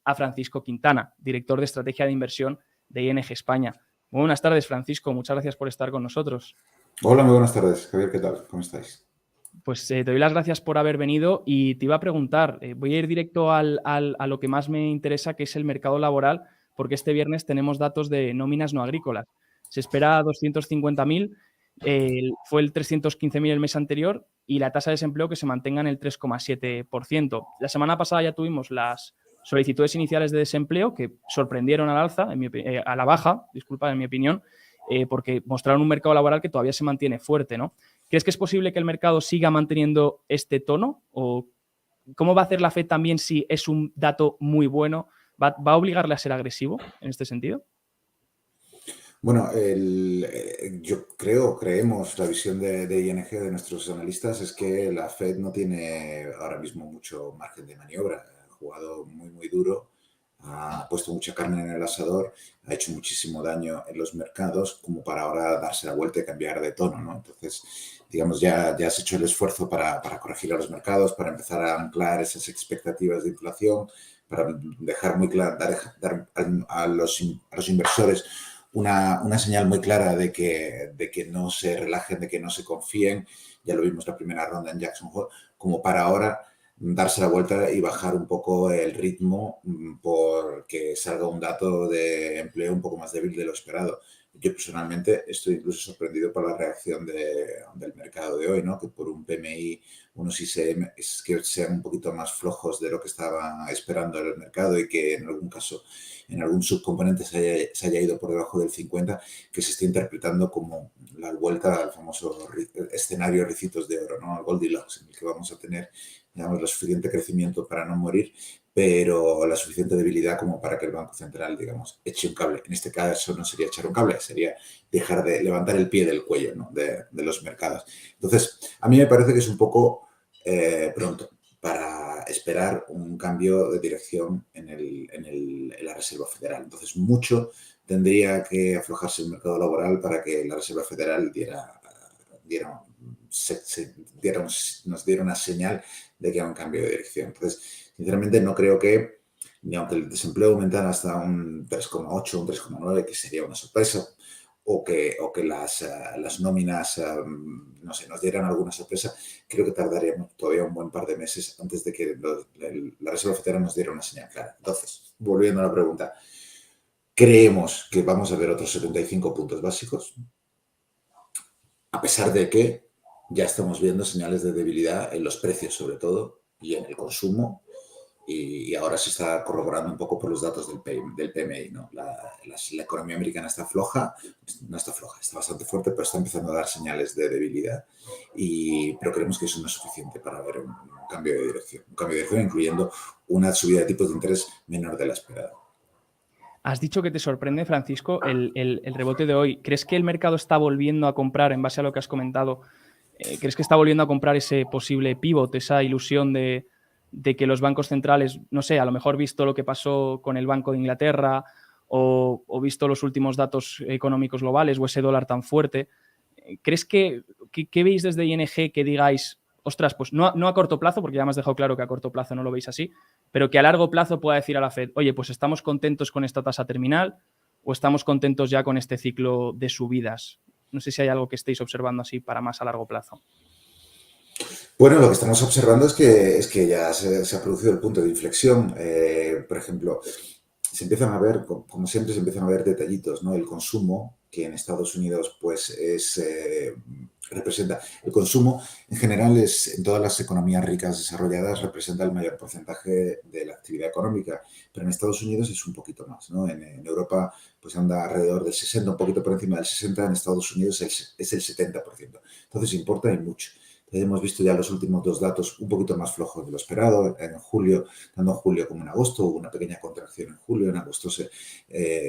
a Francisco Quintana, director de estrategia de inversión de ING España. Muy buenas tardes, Francisco. Muchas gracias por estar con nosotros. Hola, muy buenas tardes. Javier, ¿qué tal? ¿Cómo estáis? Pues te doy las gracias por haber venido y te iba a preguntar, voy a ir directo a lo que más me interesa, que es el mercado laboral, porque este viernes tenemos datos de nóminas no agrícolas. Se espera 250.000, fue el 315.000 el mes anterior y la tasa de desempleo que se mantenga en el 3,7%. La semana pasada ya tuvimos las solicitudes iniciales de desempleo que sorprendieron al alza, a la baja, disculpa, en mi opinión, porque mostraron un mercado laboral que todavía se mantiene fuerte, ¿no? ¿Crees que es posible que el mercado siga manteniendo este tono? ¿O cómo va a hacer la Fed también si es un dato muy bueno? ¿Va a obligarle a ser agresivo en este sentido? Bueno, creemos, la visión de ING, de nuestros analistas, es que la Fed no tiene ahora mismo mucho margen de maniobra. Ha jugado muy duro, ha puesto mucha carne en el asador, ha hecho muchísimo daño en los mercados como para ahora darse la vuelta y cambiar de tono, ¿no? Entonces, digamos, ya has hecho el esfuerzo para corregir a los mercados, para empezar a anclar esas expectativas de inflación, para dejar muy claro, dar a los inversores una señal muy clara de que no se relajen, de que no se confíen. Ya lo vimos la primera ronda en Jackson Hole, como para ahora darse la vuelta y bajar un poco el ritmo porque salga un dato de empleo un poco más débil de lo esperado. Yo personalmente estoy incluso sorprendido por la reacción del mercado de hoy, ¿no? Que por un PMI, unos ISM es que sean un poquito más flojos de lo que estaba esperando el mercado y que en algún caso, en algún subcomponente se haya ido por debajo del 50, que se esté interpretando como la vuelta al famoso escenario Ricitos de Oro, ¿no? Al Goldilocks, en el que vamos a tener, digamos, lo suficiente crecimiento para no morir, pero la suficiente debilidad como para que el Banco Central, digamos, eche un cable. En este caso no sería echar un cable, sería dejar de levantar el pie del cuello, ¿no? de los mercados. Entonces, a mí me parece que es un poco pronto para esperar un cambio de dirección en la Reserva Federal. Entonces, mucho tendría que aflojarse el mercado laboral para que la Reserva Federal nos diera una señal de que hay un cambio de dirección. Entonces, sinceramente, no creo que, ni aunque el desempleo aumentara hasta un 3,8, un 3,9, que sería una sorpresa, o que las nóminas, no sé, nos dieran alguna sorpresa, creo que tardaríamos todavía un buen par de meses antes de que la Reserva Federal nos diera una señal clara. Entonces, volviendo a la pregunta, creemos que vamos a ver otros 75 puntos básicos, a pesar de que ya estamos viendo señales de debilidad en los precios, sobre todo, y en el consumo, y ahora se está corroborando un poco por los datos del PMI, ¿no? La economía americana está floja, no está floja, está bastante fuerte, pero está empezando a dar señales de debilidad, pero creemos que eso no es suficiente para ver un cambio de dirección, incluyendo una subida de tipos de interés menor de la esperada. Has dicho que te sorprende, Francisco, el rebote de hoy. ¿Crees que el mercado está volviendo a comprar, en base a lo que has comentado, crees que está volviendo a comprar ese posible pivot, esa ilusión de que los bancos centrales, no sé, a lo mejor visto lo que pasó con el Banco de Inglaterra o visto los últimos datos económicos globales o ese dólar tan fuerte, ¿crees que veis desde ING que digáis, ostras, pues no a corto plazo, porque ya me has dejado claro que a corto plazo no lo veis así, pero que a largo plazo pueda decir a la Fed, oye, pues estamos contentos con esta tasa terminal o estamos contentos ya con este ciclo de subidas? No sé si hay algo que estéis observando así para más a largo plazo. Bueno, lo que estamos observando es que ya se ha producido el punto de inflexión. Por ejemplo, se empiezan a ver, como siempre, se empiezan a ver detallitos, ¿no? El consumo, que en Estados Unidos pues representa, el consumo en general en todas las economías ricas desarrolladas representa el mayor porcentaje de la actividad económica, pero en Estados Unidos es un poquito más, ¿no? En Europa pues anda alrededor del 60, un poquito por encima del 60, en Estados Unidos es el 70%. Entonces importa y mucho. Hemos visto ya los últimos dos datos un poquito más flojos de lo esperado. En julio, tanto en julio como en agosto, hubo una pequeña contracción en julio. En agosto se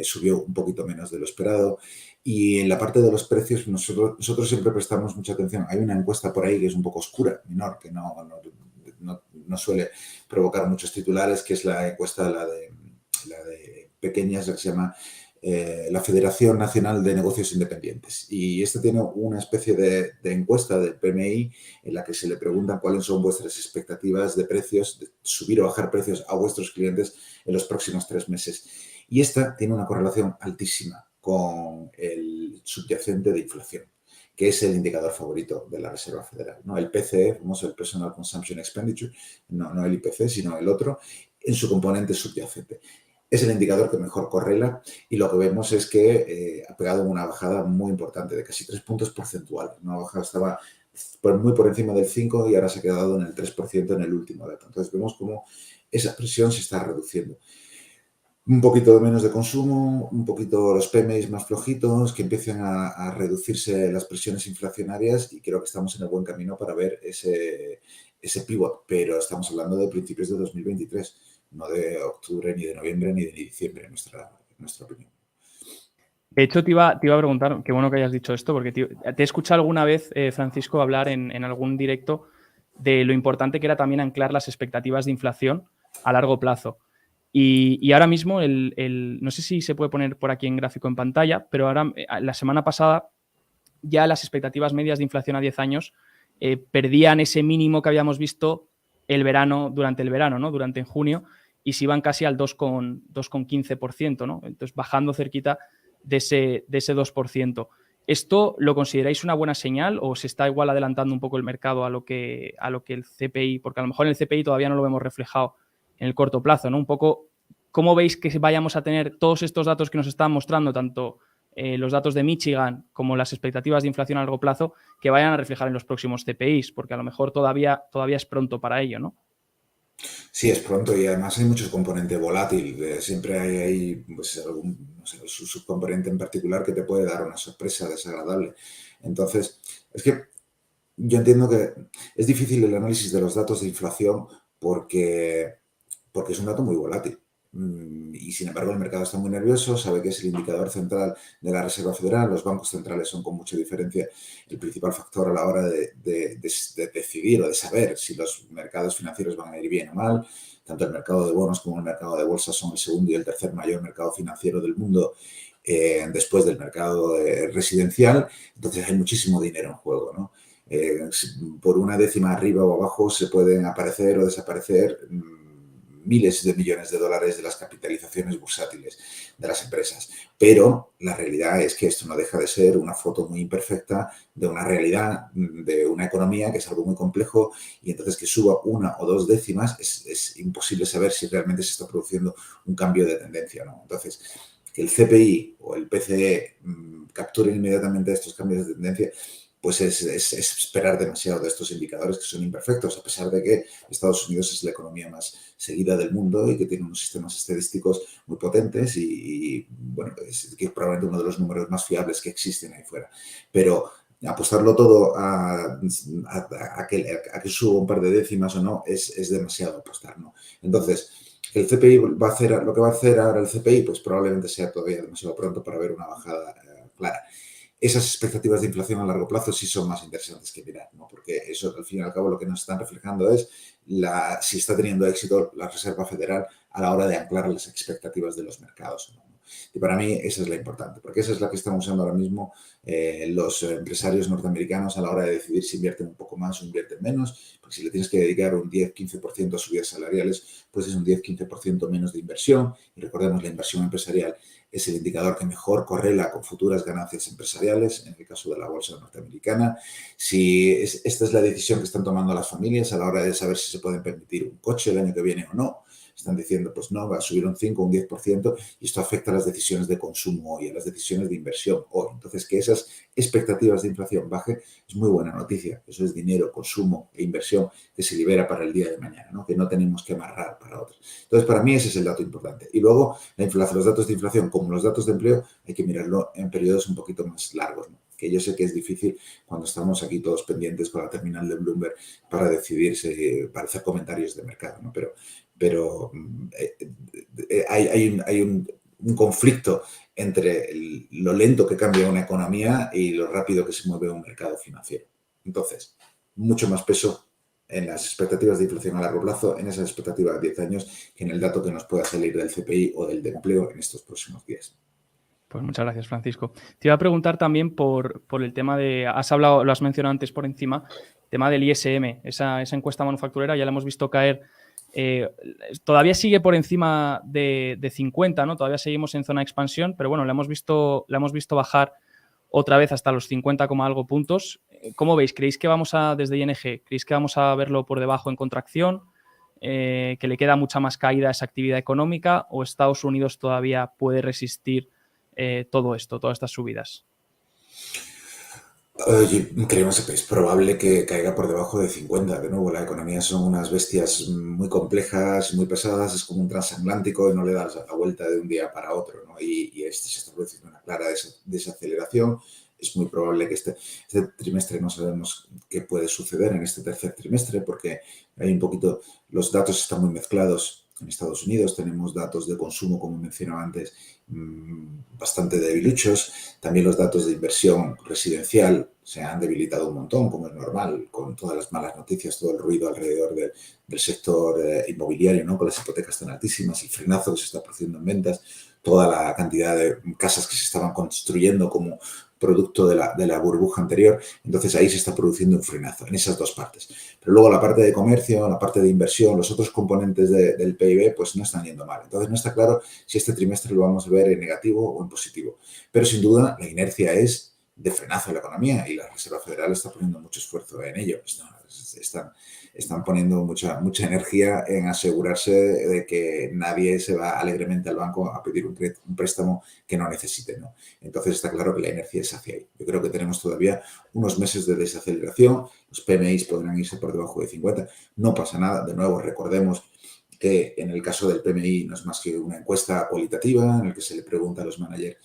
subió un poquito menos de lo esperado. Y en la parte de los precios, nosotros siempre prestamos mucha atención. Hay una encuesta por ahí que es un poco oscura, menor, que no suele provocar muchos titulares, que es la encuesta, la de pequeñas, que se llama la Federación Nacional de Negocios Independientes. Y esta tiene una especie de encuesta del PMI en la que se le preguntan cuáles son vuestras expectativas de precios, de subir o bajar precios a vuestros clientes en los próximos 3 meses. Y esta tiene una correlación altísima con el subyacente de inflación, que es el indicador favorito de la Reserva Federal, ¿no? El PCE, famoso el Personal Consumption Expenditure, no el IPC, sino el otro, en su componente subyacente. Es el indicador que mejor correla y lo que vemos es que ha pegado una bajada muy importante de casi 3 puntos porcentuales. Una bajada estaba muy por encima del 5 y ahora se ha quedado en el 3% en el último dato. Entonces vemos cómo esa presión se está reduciendo. Un poquito menos de consumo, un poquito los PMIs más flojitos, que empiecen a reducirse las presiones inflacionarias y creo que estamos en el buen camino para ver ese pivot, pero estamos hablando de principios de 2023, no de octubre, ni de noviembre, ni de diciembre, en nuestra opinión. De hecho, te iba a preguntar, qué bueno que hayas dicho esto, porque te he escuchado alguna vez, Francisco, hablar en algún directo de lo importante que era también anclar las expectativas de inflación a largo plazo. Y ahora mismo, no sé si se puede poner por aquí en gráfico en pantalla, pero ahora, la semana pasada, ya las expectativas medias de inflación a 10 años perdían ese mínimo que habíamos visto durante el verano, ¿no? Durante en junio, y se iban casi al 2,15%, ¿no? Entonces, bajando cerquita de ese 2%. ¿Esto lo consideráis una buena señal o se está igual adelantando un poco el mercado a lo que el CPI? Porque a lo mejor en el CPI todavía no lo vemos reflejado en el corto plazo, ¿no? Un poco, ¿cómo veis que vayamos a tener todos estos datos que nos están mostrando, tanto los datos de Michigan como las expectativas de inflación a largo plazo, que vayan a reflejar en los próximos CPIs? Porque a lo mejor todavía es pronto para ello, ¿no? Sí, es pronto y además hay mucho componente volátil. Siempre hay pues, algún subcomponente en particular que te puede dar una sorpresa desagradable. Entonces, es que yo entiendo que es difícil el análisis de los datos de inflación porque es un dato muy volátil. Y sin embargo el mercado está muy nervioso, sabe que es el indicador central de la Reserva Federal, los bancos centrales son con mucha diferencia el principal factor a la hora de decidir o de saber si los mercados financieros van a ir bien o mal. Tanto el mercado de bonos como el mercado de bolsas son el segundo y el tercer mayor mercado financiero del mundo después del mercado residencial, entonces hay muchísimo dinero en juego, ¿no? Por una décima arriba o abajo se pueden aparecer o desaparecer miles de millones de dólares de las capitalizaciones bursátiles de las empresas. Pero la realidad es que esto no deja de ser una foto muy imperfecta de una realidad, de una economía que es algo muy complejo y entonces que suba 1 o 2 décimas es imposible saber si realmente se está produciendo un cambio de tendencia, ¿no? Entonces, que el CPI o el PCE capturen inmediatamente estos cambios de tendencia, pues es esperar demasiado de estos indicadores que son imperfectos, a pesar de que Estados Unidos es la economía más seguida del mundo y que tiene unos sistemas estadísticos muy potentes y bueno, es que es probablemente uno de los números más fiables que existen ahí fuera. Pero apostarlo todo a que suba un par de décimas o no es demasiado apostar, ¿no? Entonces, el CPI va a hacer lo que va a hacer ahora el CPI, pues probablemente sea todavía demasiado pronto para ver una bajada clara. Esas expectativas de inflación a largo plazo sí son más interesantes que mirar, ¿no? Porque eso, al fin y al cabo, lo que nos están reflejando es si está teniendo éxito la Reserva Federal a la hora de anclar las expectativas de los mercados, ¿no? Y para mí esa es la importante, porque esa es la que están usando ahora mismo los empresarios norteamericanos a la hora de decidir si invierten un poco más o invierten menos, porque si le tienes que dedicar un 10-15% a subidas salariales, pues es un 10-15% menos de inversión. Y recordemos, la inversión empresarial es el indicador que mejor correla con futuras ganancias empresariales, en el caso de la bolsa norteamericana. Esta es la decisión que están tomando las familias a la hora de saber si se pueden permitir un coche el año que viene o no. Están diciendo, pues no, va a subir un 5 o un 10% y esto afecta a las decisiones de consumo hoy, a las decisiones de inversión hoy. Entonces, que esas expectativas de inflación baje es muy buena noticia. Eso es dinero, consumo e inversión que se libera para el día de mañana, ¿no? Que no tenemos que amarrar para otros. Entonces, para mí ese es el dato importante. Y luego, los datos de inflación como los datos de empleo hay que mirarlo en periodos un poquito más largos, ¿no? Que yo sé que es difícil cuando estamos aquí todos pendientes con la terminal de Bloomberg para decidirse, para hacer comentarios de mercado, ¿no? Pero hay un conflicto entre lo lento que cambia una economía y lo rápido que se mueve un mercado financiero. Entonces, mucho más peso en las expectativas de inflación a largo plazo, en esas expectativas de 10 años, que en el dato que nos pueda salir del CPI o del de empleo en estos próximos días. Pues muchas gracias, Francisco. Te iba a preguntar también por el tema de, has hablado, lo has mencionado antes por encima, el tema del ISM, esa encuesta manufacturera, ya la hemos visto caer, todavía sigue por encima de 50, ¿no? Todavía seguimos en zona de expansión, pero bueno, la hemos visto bajar otra vez hasta los 50, algo puntos. ¿Cómo veis? ¿Creéis que vamos a, desde ING, creéis que vamos a verlo por debajo en contracción? ¿Que le queda mucha más caída a esa actividad económica? ¿O Estados Unidos todavía puede resistir todo esto, todas estas subidas? Creemos que es probable que caiga por debajo de 50. De nuevo, la economía son unas bestias muy complejas, muy pesadas, es como un transatlántico y no le das la vuelta de un día para otro, ¿no? Y este se está produciendo una clara desaceleración. Es muy probable que este trimestre no sabemos qué puede suceder en este tercer trimestre porque hay un poquito, los datos están muy mezclados. En Estados Unidos tenemos datos de consumo, como mencionaba antes, bastante debiluchos. También los datos de inversión residencial se han debilitado un montón, como es normal, con todas las malas noticias, todo el ruido alrededor del sector inmobiliario, ¿no? Con las hipotecas tan altísimas, el frenazo que se está produciendo en ventas, toda la cantidad de casas que se estaban construyendo como producto de la burbuja anterior. Entonces ahí se está produciendo un frenazo en esas dos partes. Pero luego la parte de comercio, la parte de inversión, los otros componentes del PIB, pues no están yendo mal. Entonces no está claro si este trimestre lo vamos a ver en negativo o en positivo. Pero sin duda la inercia es de frenazo en la economía y la Reserva Federal está poniendo mucho esfuerzo en ello. Están poniendo mucha energía en asegurarse de que nadie se va alegremente al banco a pedir un préstamo que no necesite, ¿no? Entonces está claro que la inercia es hacia ahí. Yo creo que tenemos todavía unos meses de desaceleración, los PMIs podrán irse por debajo de 50, no pasa nada. De nuevo, recordemos que en el caso del PMI no es más que una encuesta cualitativa en la que se le pregunta a los managers,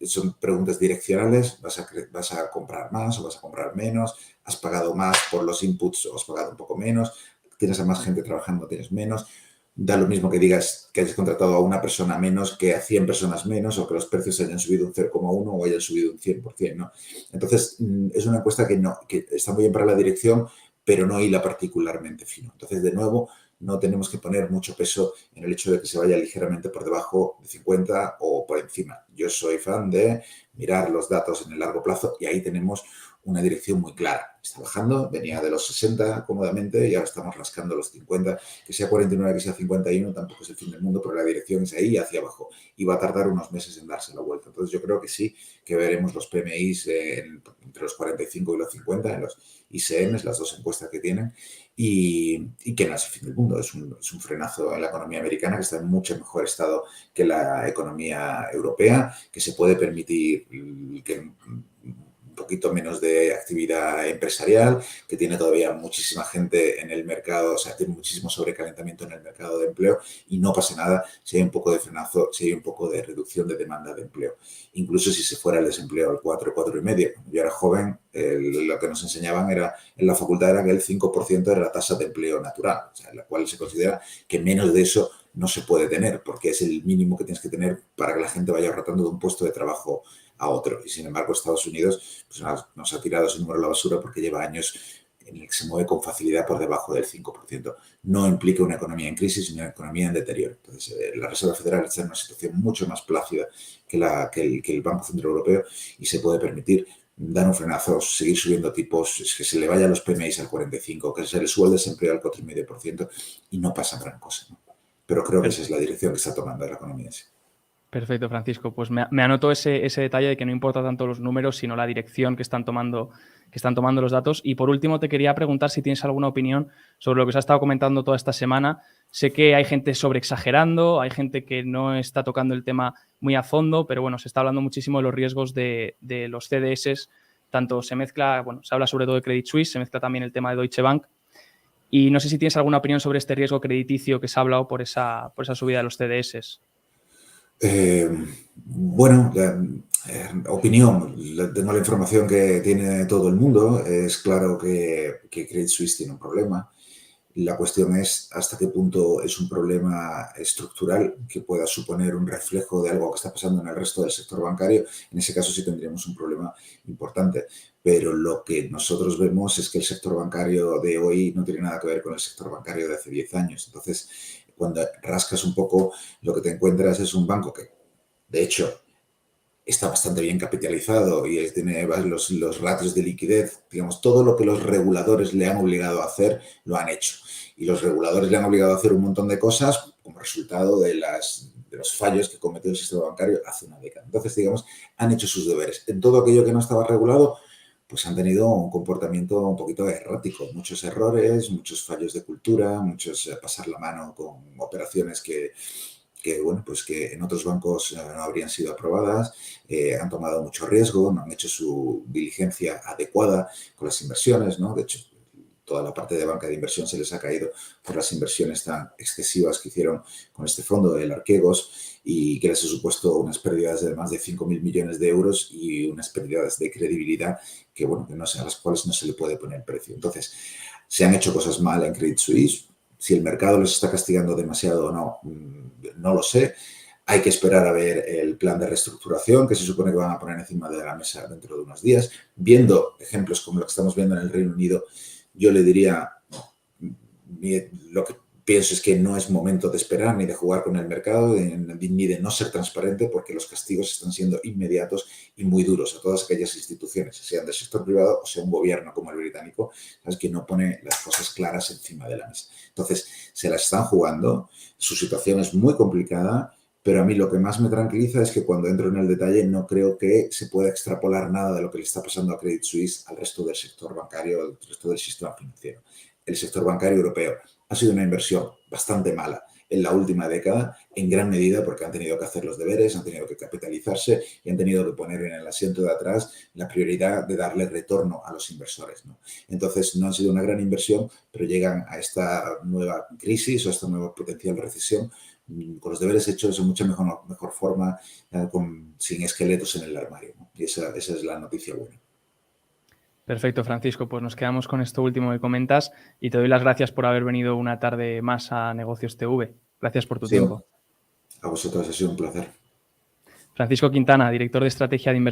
son preguntas direccionales, ¿vas a comprar más o vas a comprar menos? ¿Has pagado más por los inputs o has pagado un poco menos? ¿Tienes a más gente trabajando o tienes menos? Da lo mismo que digas que hayas contratado a una persona menos que a 100 personas menos o que los precios hayan subido un 0,1 o hayan subido un 100%, ¿no? Entonces, es una encuesta que está muy bien para la dirección, pero no hila particularmente fino. Entonces, de nuevo, no tenemos que poner mucho peso en el hecho de que se vaya ligeramente por debajo de 50 o por encima. Yo soy fan de mirar los datos en el largo plazo y ahí tenemos una dirección muy clara. Está bajando, venía de los 60 cómodamente y ahora estamos rascando los 50. Que sea 49, que sea 51, tampoco es el fin del mundo, pero la dirección es ahí hacia abajo y va a tardar unos meses en darse la vuelta. Entonces yo creo que sí, que veremos los PMIs entre los 45 y los 50 en los ISMs, las dos encuestas que tienen, y que no es el fin del mundo. Es un frenazo en la economía americana que está en mucho mejor estado que la economía europea, que se puede permitir que un poquito menos de actividad empresarial, que tiene todavía muchísima gente en el mercado, o sea, tiene muchísimo sobrecalentamiento en el mercado de empleo y no pasa nada si hay un poco de frenazo, si hay un poco de reducción de demanda de empleo. Incluso si se fuera el desempleo al 4, 4,5. Cuando yo era joven, lo que nos enseñaban era, en la facultad era que el 5% era la tasa de empleo natural, o sea, en la cual se considera que menos de eso no se puede tener, porque es el mínimo que tienes que tener para que la gente vaya rotando de un puesto de trabajo a otro. Y sin embargo, Estados Unidos pues, nos ha tirado ese número a la basura porque lleva años en el que se mueve con facilidad por debajo del 5%. No implica una economía en crisis, sino una economía en deterioro. Entonces, la Reserva Federal está en una situación mucho más plácida que el Banco Central Europeo y se puede permitir dar un frenazo, seguir subiendo tipos, es que se le vayan los PMIs al 45, que se le suba el desempleo al 4,5% y no pasa gran cosa, ¿no? Pero creo que esa es la dirección que está tomando la economía. Sí. Perfecto, Francisco. Pues me anoto ese detalle de que no importa tanto los números, sino la dirección que están tomando los datos. Y por último, te quería preguntar si tienes alguna opinión sobre lo que se ha estado comentando toda esta semana. Sé que hay gente sobreexagerando, hay gente que no está tocando el tema muy a fondo, pero bueno, se está hablando muchísimo de los riesgos de los CDS. Tanto se mezcla, bueno, se habla sobre todo de Credit Suisse, se mezcla también el tema de Deutsche Bank. Y no sé si tienes alguna opinión sobre este riesgo crediticio que se ha hablado por esa subida de los CDS. Bueno, opinión, tengo la información que tiene todo el mundo. Es claro que Credit Suisse tiene un problema. La cuestión es hasta qué punto es un problema estructural que pueda suponer un reflejo de algo que está pasando en el resto del sector bancario. En ese caso sí tendríamos un problema importante. Pero lo que nosotros vemos es que el sector bancario de hoy no tiene nada que ver con el sector bancario de hace 10 años. Entonces, cuando rascas un poco, lo que te encuentras es un banco que, de hecho, está bastante bien capitalizado y tiene los ratios de liquidez, digamos, todo lo que los reguladores le han obligado a hacer, lo han hecho. Y los reguladores le han obligado a hacer un montón de cosas como resultado de los fallos que cometió el sistema bancario hace una década. Entonces, digamos, han hecho sus deberes. En todo aquello que no estaba regulado, pues han tenido un comportamiento un poquito errático, muchos errores, muchos fallos de cultura, muchos pasar la mano con operaciones que bueno, pues que en otros bancos no habrían sido aprobadas, han tomado mucho riesgo, no han hecho su diligencia adecuada con las inversiones, ¿no? De hecho, toda la parte de banca de inversión se les ha caído por las inversiones tan excesivas que hicieron con este fondo del Arquegos y que les ha supuesto unas pérdidas de más de 5.000 millones de euros y unas pérdidas de credibilidad que, bueno, que no sé, a las cuales no se le puede poner precio. Entonces, se han hecho cosas mal en Credit Suisse. Si el mercado les está castigando demasiado o no, no lo sé. Hay que esperar a ver el plan de reestructuración que se supone que van a poner encima de la mesa dentro de unos días. Viendo ejemplos como lo que estamos viendo en el Reino Unido, yo le diría, lo que pienso es que no es momento de esperar ni de jugar con el mercado, ni de no ser transparente, porque los castigos están siendo inmediatos y muy duros a todas aquellas instituciones, sean del sector privado o sea un gobierno como el británico, ¿sabes? Que no pone las cosas claras encima de la mesa. Entonces, se las están jugando, su situación es muy complicada, pero a mí lo que más me tranquiliza es que cuando entro en el detalle no creo que se pueda extrapolar nada de lo que le está pasando a Credit Suisse al resto del sector bancario, al resto del sistema financiero. El sector bancario europeo ha sido una inversión bastante mala en la última década, en gran medida porque han tenido que hacer los deberes, han tenido que capitalizarse y han tenido que poner en el asiento de atrás la prioridad de darle retorno a los inversores, ¿no? Entonces, no ha sido una gran inversión, pero llegan a esta nueva crisis o a esta nueva potencial recesión con los deberes hechos de mucha mejor forma, sin esqueletos en el armario, ¿no? Y esa es la noticia buena. Perfecto, Francisco. Pues nos quedamos con esto último que comentas y te doy las gracias por haber venido una tarde más a Negocios TV. Gracias por tu tiempo. A vosotros ha sido un placer. Francisco Quintana, director de Estrategia de Inversión